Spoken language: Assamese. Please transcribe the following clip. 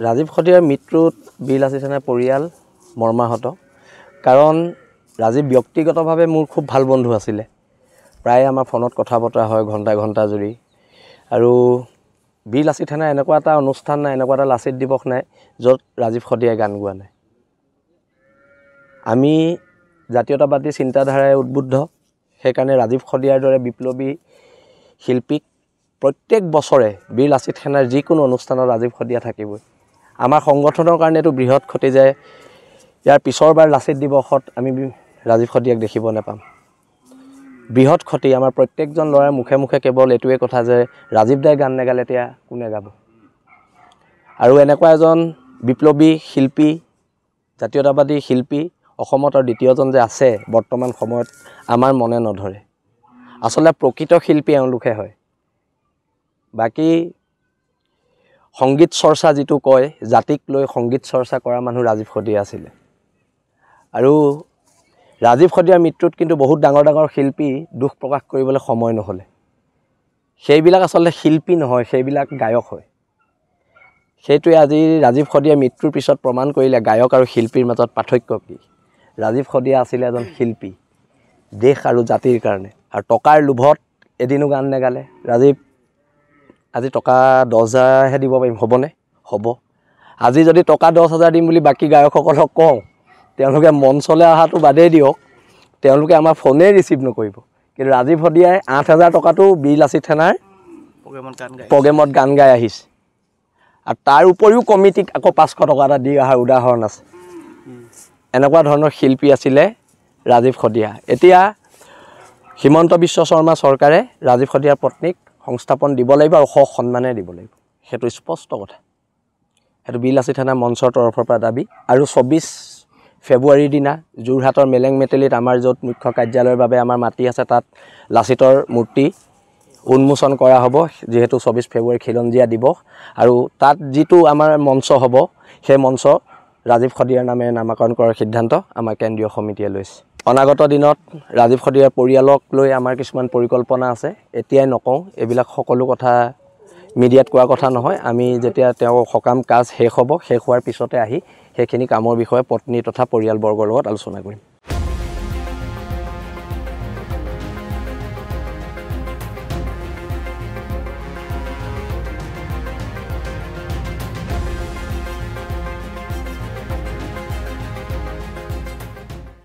ৰাজীৱ খদিয়াৰ মৃত্যুত বীৰ লাচিত সেনাৰ পৰিয়াল মৰ্মাহত। কাৰণ ৰাজীৱ ব্যক্তিগতভাৱে মোৰ খুব ভাল বন্ধু আছিলে। প্ৰায় আমাৰ ফোনত কথা বতৰা হয় ঘণ্টা ঘণ্টা জুৰি। আৰু বীৰ লাচিত সেনাৰ এনেকুৱা এটা অনুষ্ঠান নাই, এনেকুৱা এটা লাচিত দিৱস নাই য'ত ৰাজীৱ খদিয়াই গান গোৱা নাই। আমি জাতীয়তাবাদী চিন্তাধাৰাৰে উদ্বুদ্ধ, সেইকাৰণে ৰাজীৱ খদিয়াৰ দৰে বিপ্লৱী শিল্পীক প্ৰত্যেক বছৰে বীৰ লাচিত সেনাৰ যিকোনো অনুষ্ঠানত ৰাজীৱ খদিয়া থাকিবই। আমাৰ সংগঠনৰ কাৰণে এইটো বৃহৎ ক্ষতি যে ইয়াৰ পিছৰবাৰ লাচিত দিৱসত আমি ৰাজীৱ খদিয়াক দেখিব নাপাম। বৃহৎ ক্ষতি। আমাৰ প্ৰত্যেকজন ল'ৰাৰ মুখে মুখে কেৱল এইটোৱে কথা যে ৰাজীৱ দাই গান নেগালে এতিয়া কোনে গাব। আৰু এনেকুৱা এজন বিপ্লৱী শিল্পী, জাতীয়তাবাদী শিল্পী অসমত আৰু দ্বিতীয়জন যে আছে বৰ্তমান সময়ত আমাৰ মনে নধৰে। আচলতে প্ৰকৃত শিল্পী এওঁলোকে হয়। বাকী সংগীত চৰ্চা যিটো কয়, জাতিক লৈ সংগীত চৰ্চা কৰা মানুহ ৰাজীৱ খদিয়া আছিলে। আৰু ৰাজীৱ খদিয়াৰ মৃত্যুত কিন্তু বহুত ডাঙৰ ডাঙৰ শিল্পী দুখ প্ৰকাশ কৰিবলৈ সময় নহ'লে। সেইবিলাক আচলতে শিল্পী নহয়, সেইবিলাক গায়ক হয়। সেইটোৱে আজি ৰাজীৱ খদিয়াৰ মৃত্যুৰ পিছত প্ৰমাণ কৰিলে গায়ক আৰু শিল্পীৰ মাজত পাৰ্থক্য কি। ৰাজীৱ খদিয়া আছিলে এজন শিল্পী দেশ আৰু জাতিৰ কাৰণে। আৰু টকাৰ লোভত এদিনো গান নেগালে। ৰাজীৱ আজি টকা 10,000হে দিব পাৰিম, হ'বনে? হ'ব। আজি যদি টকা 10,000 দিম বুলি বাকী গায়কসকলক কওঁ, তেওঁলোকে মঞ্চলৈ অহাটো বাদেই দিয়ক, তেওঁলোকে আমাৰ ফোনেই ৰিচিভ নকৰিব। কিন্তু ৰাজীৱ খদিয়াই 8,000 টকাটো বীৰ লাচিত সেনাৰ প্ৰগ্ৰেমত গান গাই আহিছে। আৰু তাৰ উপৰিও কমিটিক আকৌ 500 টকা এটা দি অহাৰ উদাহৰণ আছে। এনেকুৱা ধৰণৰ শিল্পী আছিলে ৰাজীৱ খদিয়া। এতিয়া হিমন্ত বিশ্ব শৰ্মা চৰকাৰে ৰাজীৱ খদিয়াৰ পত্নীক সংস্থাপন দিব লাগিব আৰু সন্মানে দিব লাগিব। সেইটো স্পষ্ট কথা। সেইটো বীৰ লাচিত সেনা মঞ্চৰ তৰফৰ পৰা দাবী। আৰু 24 ফেব্ৰুৱাৰীৰ দিনা যোৰহাটৰ মেলেং মেটেলিত আমাৰ য'ত মুখ্য কাৰ্যালয়ৰ বাবে আমাৰ মাটি আছে, তাত লাচিতৰ মূৰ্তি উন্মোচন কৰা হ'ব, যিহেতু 24 ফেব্ৰুৱাৰী খিলঞ্জীয়া দিৱস। আৰু তাত যিটো আমাৰ মঞ্চ হ'ব, সেই মঞ্চ ৰাজীৱ খদিয়াৰ নামেৰে নামাকৰণ কৰাৰ সিদ্ধান্ত আমাৰ কেন্দ্ৰীয় সমিতিয়ে লৈছে। অনাগত দিনত ৰাজীৱ খদিয়াৰ পৰিয়ালক লৈ আমাৰ কিছুমান পৰিকল্পনা আছে। এতিয়াই নকওঁ, এইবিলাক সকলো কথা মিডিয়াত কোৱা কথা নহয়। আমি যেতিয়া তেওঁ সকাম কাজ শেষ হ'ব, শেষ হোৱাৰ পিছতে আহি সেইখিনি কামৰ বিষয়ে পত্নী তথা পৰিয়ালবৰ্গৰ লগত আলোচনা কৰিম।